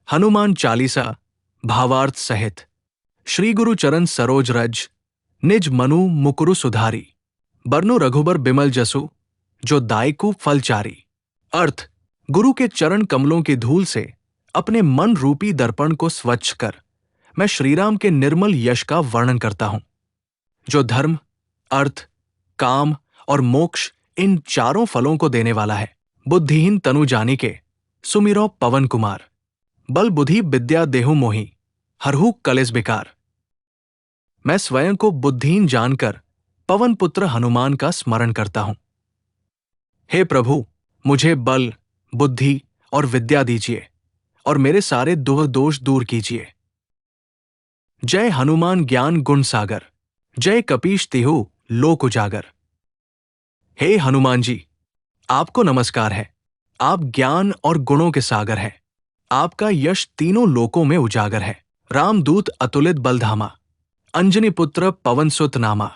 हनुमान चालीसा भावार्थ सहित। श्री गुरु चरण सरोज रज, निज मनु मुकुरु सुधारी। बरनु रघुबर बिमल जसु, जो दायकु फलचारी। अर्थ: गुरु के चरण कमलों की धूल से अपने मन रूपी दर्पण को स्वच्छ कर मैं श्रीराम के निर्मल यश का वर्णन करता हूं, जो धर्म, अर्थ, काम और मोक्ष इन चारों फलों को देने वाला है। बुद्धिहीन तनु जानिके, सुमिरो पवन कुमार। बल बुद्धि विद्या देहु मोहि, हरहु कलेस बिकार। मैं स्वयं को बुद्धिहीन जानकर पवन पुत्र हनुमान का स्मरण करता हूं। हे प्रभु, मुझे बल, बुद्धि और विद्या दीजिए और मेरे सारे दुख दोष दूर कीजिए। जय हनुमान ज्ञान गुण सागर, जय कपीश तिहु लोक उजागर। हे हनुमान जी, आपको नमस्कार है। आप ज्ञान और गुणों के सागर हैं। आपका यश तीनों लोकों में उजागर है। रामदूत अतुलित बलधामा, अंजनी पुत्र पवन सुत नामा।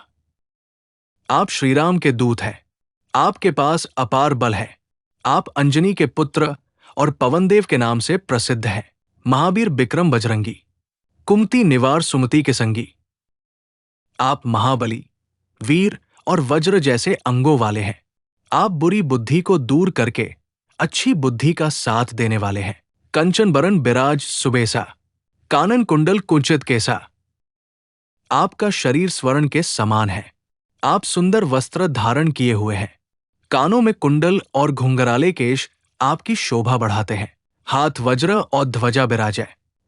आप श्रीराम के दूत हैं। आपके पास अपार बल है। आप अंजनी के पुत्र और पवनदेव के नाम से प्रसिद्ध हैं। महावीर विक्रम बजरंगी, कुमति निवार सुमति के संगी। आप महाबली, वीर और वज्र जैसे अंगों वाले हैं। आप बुरी बुद्धि को दूर करके अच्छी बुद्धि का साथ देने वाले हैं। कंचन बरन बिराज सुबेसा, कानन कुंडल कुंचित केसा। आपका शरीर स्वर्ण के समान है। आप सुंदर वस्त्र धारण किए हुए हैं। कानों में कुंडल और घुंघराले केश आपकी शोभा बढ़ाते हैं। हाथ वज्र और ध्वजा बिराजै,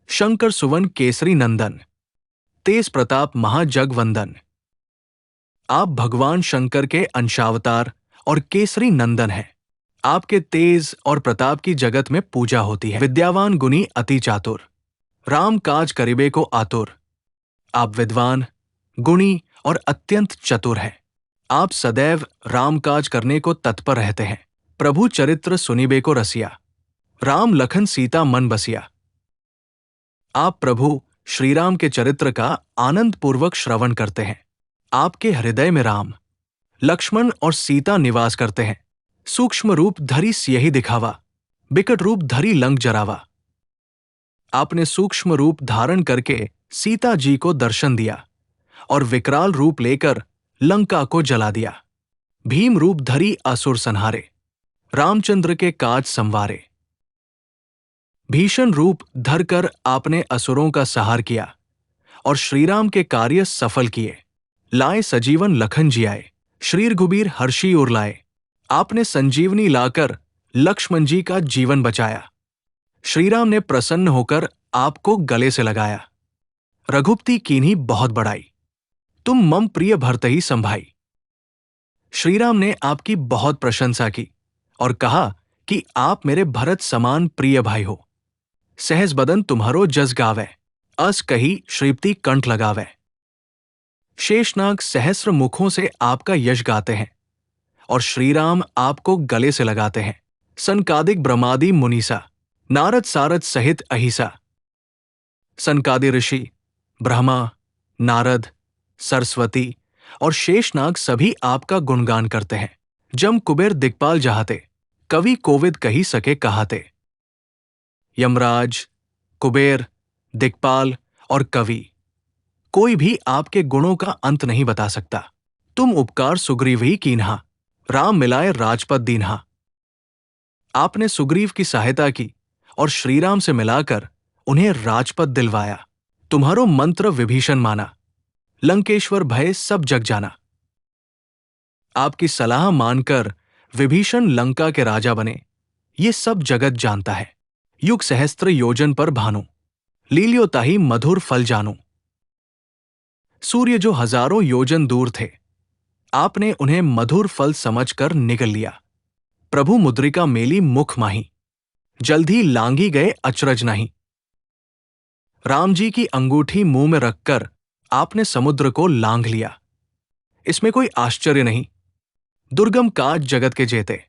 शंकर सुवन केसरी नंदन। तेज प्रताप महाजगवंदन। आप भगवान शंकर के अंशावतार और केसरी नंदन हैं। आपके तेज और प्रताप की जगत में पूजा होती है। विद्यावान गुणी अति चातुर, राम काज करिबे को आतुर। आप विद्वान, गुणी और अत्यंत चतुर हैं। आप सदैव राम काज करने को तत्पर रहते हैं। प्रभु चरित्र सुनिबे को रसिया, राम लखन सीता मन बसिया। आप प्रभु श्रीराम के चरित्र का आनंद पूर्वक श्रवण करते हैं। आपके हृदय में राम, लक्ष्मण और सीता निवास करते हैं। सूक्ष्म रूप धरी सियहि दिखावा, बिकट रूप धरी लंक जरावा। आपने सूक्ष्म रूप धारण करके सीता जी को दर्शन दिया और विकराल रूप लेकर लंका को जला दिया। भीम रूप धरी असुर संहारे, रामचंद्र के काज संवारे। भीषण रूप धरकर आपने असुरों का संहार किया और श्रीराम के कार्य सफल किए। लाए सजीवन लखन जियाए, श्री रघुबीर हर्षी उर लाए। आपने संजीवनी लाकर लक्ष्मण जी का जीवन बचाया। श्रीराम ने प्रसन्न होकर आपको गले से लगाया। रघुपति कीन्ही बहुत बढ़ाई, तुम मम प्रिय भरतहि संभाई। श्रीराम ने आपकी बहुत प्रशंसा की और कहा कि आप मेरे भरत समान प्रिय भाई हो। सहज बदन तुम्हारो जस गावै, अस कही श्रीप्ति कंठ लगावै। शेषनाग सहस्र मुखों से आपका यश गाते हैं और श्रीराम आपको गले से लगाते हैं। सनकादिक ब्रह्मादि मुनीसा, नारद सारद सहित अहिसा। सनकादि ऋषि, ब्रह्मा, नारद, सरस्वती और शेषनाग सभी आपका गुणगान करते हैं। जम कुबेर दिक्पाल जहाते, कवि कोविद कही सके कहाते। यमराज, कुबेर, दिक्पाल और कवि, कोई भी आपके गुणों का अंत नहीं बता सकता। तुम उपकार सुग्रीव ही कीन्हा, राम मिलाए राजपद दीन्हा। आपने सुग्रीव की सहायता की और श्रीराम से मिलाकर उन्हें राजपद दिलवाया। तुम्हारो मंत्र विभीषण माना, लंकेश्वर भय सब जग जाना। आपकी सलाह मानकर विभीषण लंका के राजा बने, ये सब जगत जानता है। युग सहस्त्र योजन पर भानु, लील्यो ताहि मधुर फल जानू। सूर्य जो हजारों योजन दूर थे, आपने उन्हें मधुर फल समझकर निगल लिया। प्रभु मुद्रिका मेली मुख माही, जल्दी लांगी गए अचरज नहीं। राम जी की अंगूठी मुंह में रखकर आपने समुद्र को लांघ लिया। इसमें कोई आश्चर्य नहीं। दुर्गम काज जगत के जेते,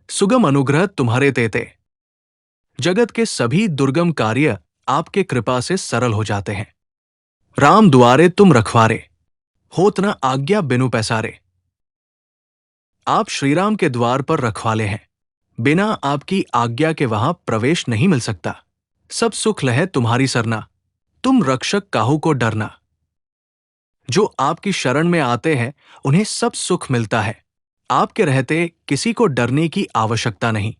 सुगम अनुग्रह तुम्हारे तेते। जगत के सभी दुर्गम कार्य आपके कृपा से सरल हो जाते हैं। राम दुआरे तुम रखवारे, होत न आज्ञा बिनु पैसारे। आप श्रीराम के द्वार पर रखवाले हैं। बिना आपकी आज्ञा के वहां प्रवेश नहीं मिल सकता। सब सुख लहे तुम्हारी सरना, तुम रक्षक काहू को डरना। जो आपकी शरण में आते हैं उन्हें सब सुख मिलता है। आपके रहते किसी को डरने की आवश्यकता नहीं।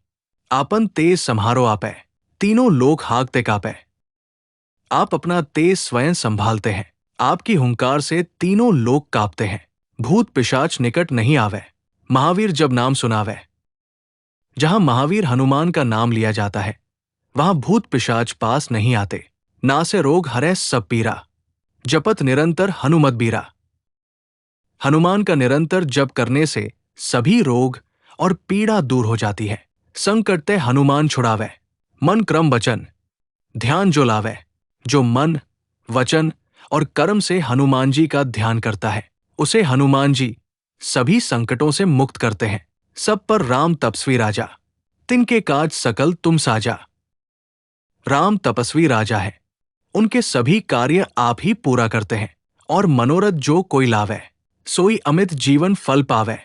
आपन तेज सम्हारो आपै, तीनों लोग हाकते कापै। आप अपना तेज स्वयं संभालते हैं। आपकी हुंकार से तीनों लोग कांपते हैं। भूत पिशाच निकट नहीं आवे, महावीर जब नाम सुनावे। जहां महावीर हनुमान का नाम लिया जाता है वहां भूत पिशाच पास नहीं आते। नासे रोग हरै सब पीरा, जपत निरंतर हनुमत बीरा। हनुमान का निरंतर जप करने से सभी रोग और पीड़ा दूर हो जाती है। संकट ते हनुमान छुड़ावे, मन क्रम वचन ध्यान जो लावे। जो मन, वचन और कर्म से हनुमान जी का ध्यान करता है उसे हनुमान जी सभी संकटों से मुक्त करते हैं। सब पर राम तपस्वी राजा, तिनके काज सकल तुम साजा। राम तपस्वी राजा है, उनके सभी कार्य आप ही पूरा करते हैं। और मनोरथ जो कोई लावे, सोई अमित जीवन फल पावे।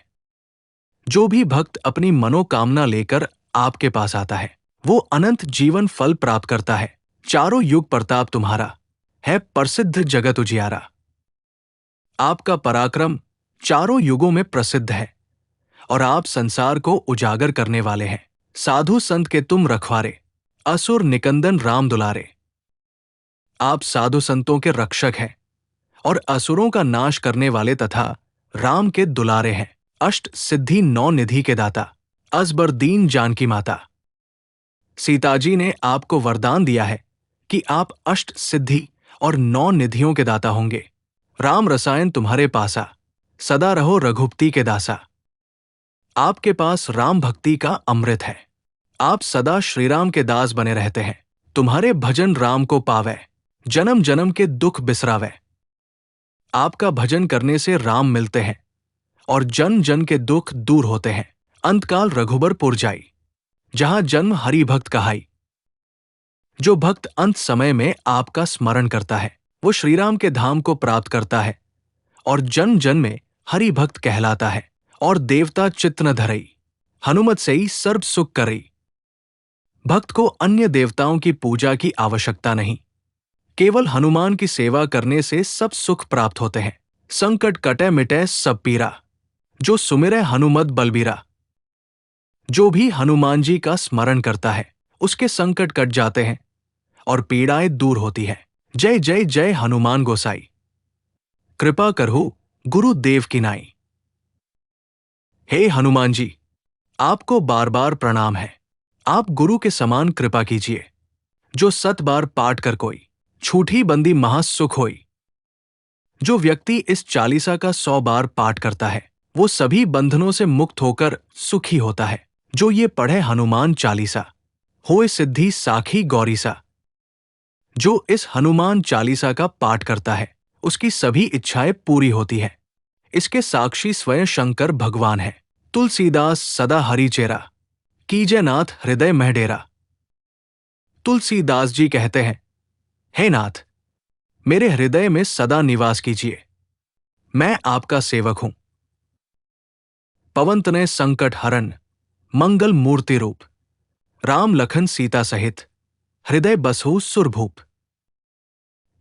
जो भी भक्त अपनी मनोकामना लेकर आपके पास आता है वो अनंत जीवन फल प्राप्त करता है। चारों युग प्रताप तुम्हारा है प्रसिद्ध जगत उजियारा। आपका पराक्रम चारों युगों में प्रसिद्ध है और आप संसार को उजागर करने वाले हैं। साधु संत के तुम रखवारे, असुर निकंदन राम दुलारे। आप साधु संतों के रक्षक हैं और असुरों का नाश करने वाले तथा राम के दुलारे हैं। अष्ट सिद्धि नौ निधि के दाता, असबर दीन जानकी माता। सीताजी ने आपको वरदान दिया है कि आप अष्ट सिद्धि और 9 निधियों के दाता होंगे। राम रसायन तुम्हारे पासा, सदा रहो रघुपति के दासा। आपके पास राम भक्ति का अमृत है। आप सदा श्रीराम के दास बने रहते हैं। तुम्हारे भजन राम को पावे, जन्म जन्म के दुख बिसरावे। आपका भजन करने से राम मिलते हैं और जन जन के दुख दूर होते हैं। अंतकाल रघुबर पुर जाई, जहां जन्म हरि भक्त कहाई। जो भक्त अंत समय में आपका स्मरण करता है वो श्रीराम के धाम को प्राप्त करता है और जन जन में हरि भक्त कहलाता है। और देवता चित्त न धरई, हनुमत से ही सर्व सुख करई। भक्त को अन्य देवताओं की पूजा की आवश्यकता नहीं, केवल हनुमान की सेवा करने से सब सुख प्राप्त होते हैं। संकट कटे मिटे सब पीरा, जो सुमिरै हनुमत बलबीरा। जो भी हनुमान जी का स्मरण करता है उसके संकट कट जाते हैं और पीड़ाएं दूर होती है। जय जय जय हनुमान गोसाई, कृपा करहु गुरु देव की नाई। हे हनुमान जी, आपको बार बार प्रणाम है। आप गुरु के समान कृपा कीजिए। जो 7 बार पाठ कर कोई, छूटी बंदी महासुख होई। जो व्यक्ति इस चालीसा का 100 बार पाठ करता है वो सभी बंधनों से मुक्त होकर सुखी होता है। जो ये पढ़े हनुमान चालीसा, होए सिद्धि साखी गौरीसा। जो इस हनुमान चालीसा का पाठ करता है उसकी सभी इच्छाएं पूरी होती है। इसके साक्षी स्वयं शंकर भगवान है। तुलसीदास सदा हरि चेरा, कीजय नाथ हृदय मह डेरा। तुलसीदास जी कहते हैं, हे नाथ, मेरे हृदय में सदा निवास कीजिए, मैं आपका सेवक हूं। पवन तनय संकट हरन, मंगल मूर्ति रूप। राम लखन सीता सहित, हृदय बसहु सुरभूप।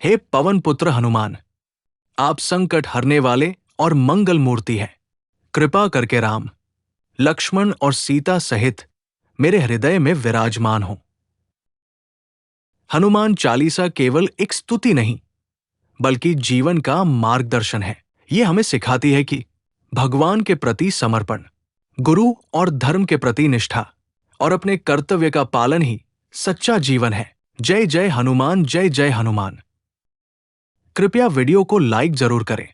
हे पवन पुत्र हनुमान, आप संकट हरने वाले और मंगल मूर्ति हैं। कृपा करके राम, लक्ष्मण और सीता सहित मेरे हृदय में विराजमान हो। हनुमान चालीसा केवल एक स्तुति नहीं बल्कि जीवन का मार्गदर्शन है। ये हमें सिखाती है कि भगवान के प्रति समर्पण, गुरु और धर्म के प्रति निष्ठा और अपने कर्तव्य का पालन ही सच्चा जीवन है। जय जय हनुमान, जय जय हनुमान। कृपया वीडियो को लाइक जरूर करें।